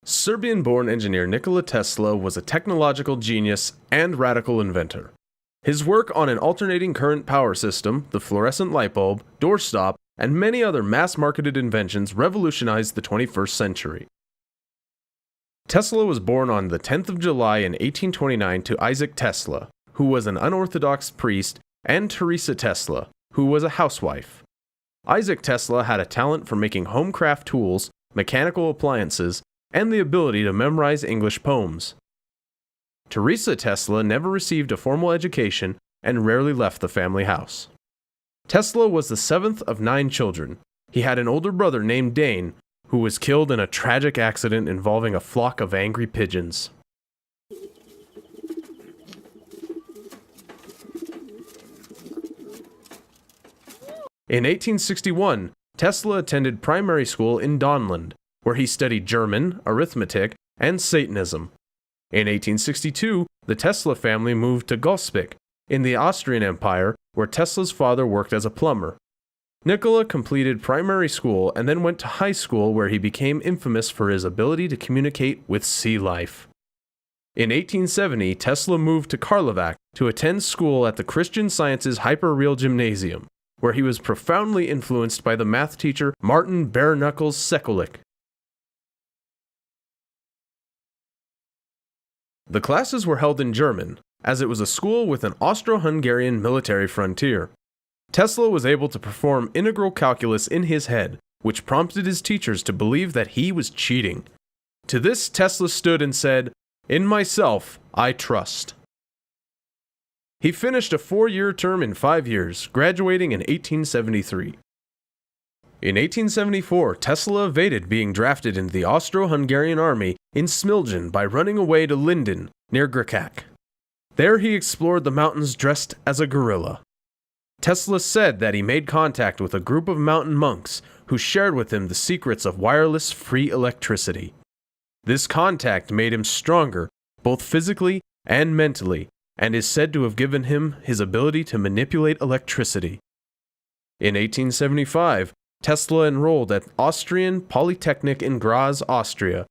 Serbian-born engineer Nikola Tesla was a technological genius and radical inventor. His work on an alternating current power system, the fluorescent light bulb, doorstop, and many other mass-marketed inventions revolutionized the 21st century. Tesla was born on the 10th of July in 1829 to Isaac Tesla, who was an unorthodox priest, and Teresa Tesla, who was a housewife. Isaac Tesla had a talent for making homecraft tools, mechanical appliances, and the ability to memorize English poems. Teresa Tesla never received a formal education and rarely left the family house. Tesla was the seventh of 9 children. He had an older brother named Dane, who was killed in a tragic accident involving a flock of angry pigeons. In 1861, Tesla attended primary school in Dawnland, where he studied German, arithmetic, and Satanism. In 1862, the Tesla family moved to Gospic, in the Austrian Empire, where Tesla's father worked as a plumber. Nikola completed primary school and then went to high school, where he became infamous for his ability to communicate with sea life. In 1870, Tesla moved to Karlovac to attend school at the Christian Sciences Hyper-Real Gymnasium, where he was profoundly influenced by the math teacher Martin Bare-Knuckles Sekulic. The classes were held in German, as it was a school with an Austro-Hungarian military frontier. Tesla was able to perform integral calculus in his head, which prompted his teachers to believe that he was cheating. To this, Tesla stood and said, "In myself, I trust." He finished a 4-year term in 5 years, graduating in 1873. In 1874, Tesla evaded being drafted into the Austro-Hungarian army in Smiljan by running away to Linden, near Grakac. There he explored the mountains dressed as a gorilla. Tesla said that he made contact with a group of mountain monks who shared with him the secrets of wireless free electricity. This contact made him stronger, both physically and mentally, and is said to have given him his ability to manipulate electricity. In 1875, Tesla enrolled at Austrian Polytechnic in Graz, Austria,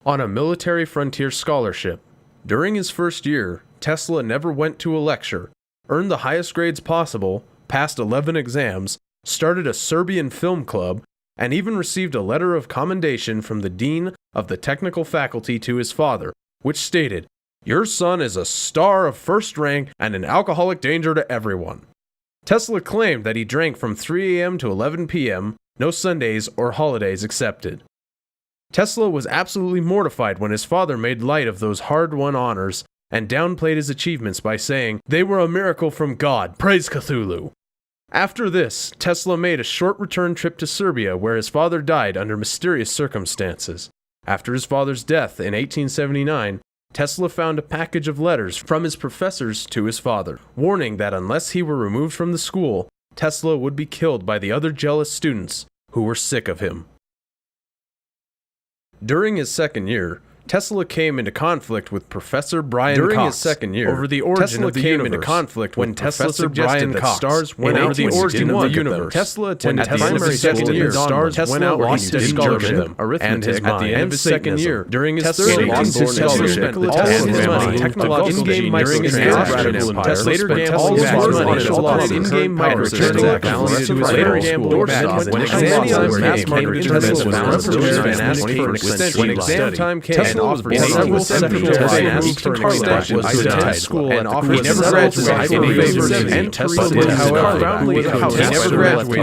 on a military frontier scholarship. During his first year, Tesla never went to a lecture, earned the highest grades possible, passed 11 exams, started a Serbian film club, and even received a letter of commendation from the dean of the technical faculty to his father, which stated, "Your son is a star of first rank and an alcoholic danger to everyone." Tesla claimed that he drank from 3 a.m. to 11 p.m., no Sundays or holidays accepted. Tesla was absolutely mortified when his father made light of those hard-won honors and downplayed his achievements by saying, "They were a miracle from God, praise Cthulhu." After this, Tesla made a short return trip to Serbia, where his father died under mysterious circumstances. After his father's death in 1879, Tesla found a package of letters from his professors to his father, warning that unless he were removed from the school, Tesla would be killed by the other jealous students who were sick of him. During his second year, Tesla came into conflict with Professor Brian Cox over the origin of the universe. When Tesla suggested that stars went out the origin of the universe. Tesla attended primary school in stars went out while he studied German, arithmetic at the end of his second year. During his third year, Tesla spent all his money technological in-game microtransactions. Tesla later gambled all his money on in-game microtransactions. Later gambled back when exam time came. Tesla was born several seminars to Karlovac was at school and offered never graduated and Tesla did, however, he never graduated.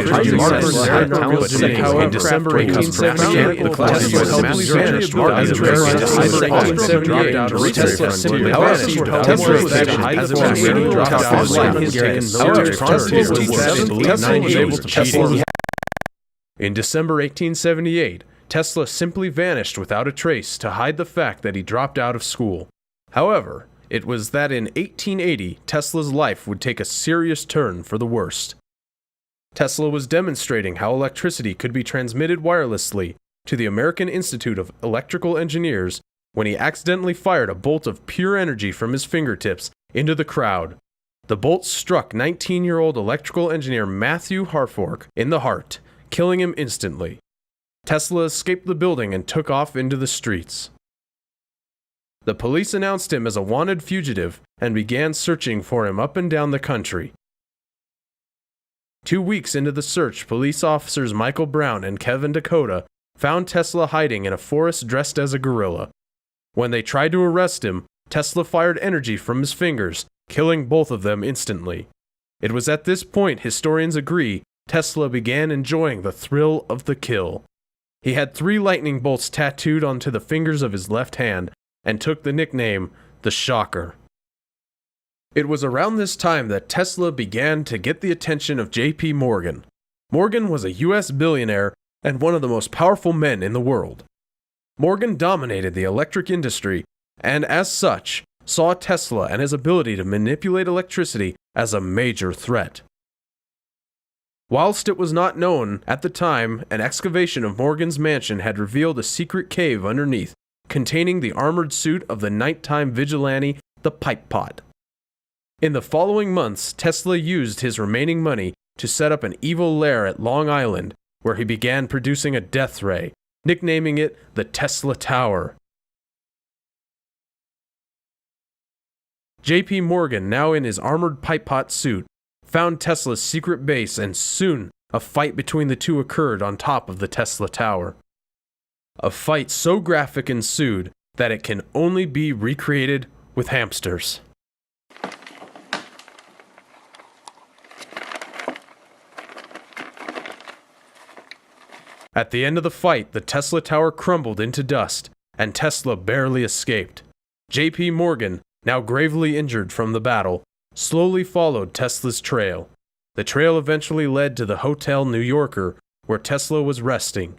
In December 1878, the class was heavily vanished. Tesla simply vanished. Tesla was at the height of radio dropped out of Tesla was able to cheat. In December 1878, Tesla simply vanished without a trace to hide the fact that he dropped out of school. However, it was that in 1880, Tesla's life would take a serious turn for the worst. Tesla was demonstrating how electricity could be transmitted wirelessly to the American Institute of Electrical Engineers when he accidentally fired a bolt of pure energy from his fingertips into the crowd. The bolt struck 19-year-old electrical engineer Matthew Harfork in the heart, killing him instantly. Tesla escaped the building and took off into the streets. The police announced him as a wanted fugitive and began searching for him up and down the country. 2 weeks into the search, police officers Michael Brown and Kevin Dakota found Tesla hiding in a forest dressed as a gorilla. When they tried to arrest him, Tesla fired energy from his fingers, killing both of them instantly. It was at this point historians agree Tesla began enjoying the thrill of the kill. He had 3 lightning bolts tattooed onto the fingers of his left hand and took the nickname the Shocker. It was around this time that Tesla began to get the attention of J.P. Morgan. Morgan was a U.S. billionaire and one of the most powerful men in the world. Morgan dominated the electric industry and, as such, saw Tesla and his ability to manipulate electricity as a major threat. Whilst it was not known at the time, an excavation of Morgan's mansion had revealed a secret cave underneath, containing the armored suit of the nighttime vigilante, the Pipe Pot. In the following months, Tesla used his remaining money to set up an evil lair at Long Island, where he began producing a death ray, nicknaming it the Tesla Tower. J.P. Morgan, now in his armored Pipe Pot suit, found Tesla's secret base, and soon a fight between the two occurred on top of the Tesla Tower. A fight so graphic ensued that it can only be recreated with hamsters. At the end of the fight, the Tesla Tower crumbled into dust, and Tesla barely escaped. J.P. Morgan, now gravely injured from the battle, slowly followed Tesla's trail. The trail eventually led to the Hotel New Yorker, where Tesla was resting.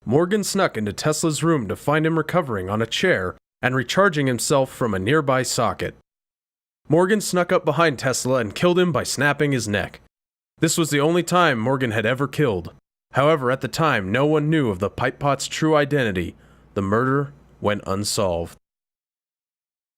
Morgan snuck into Tesla's room to find him recovering on a chair and recharging himself from a nearby socket. Morgan snuck up behind Tesla and killed him by snapping his neck. This was the only time Morgan had ever killed. However, at the time, no one knew of the Pipe Pot's true identity. The murder went unsolved.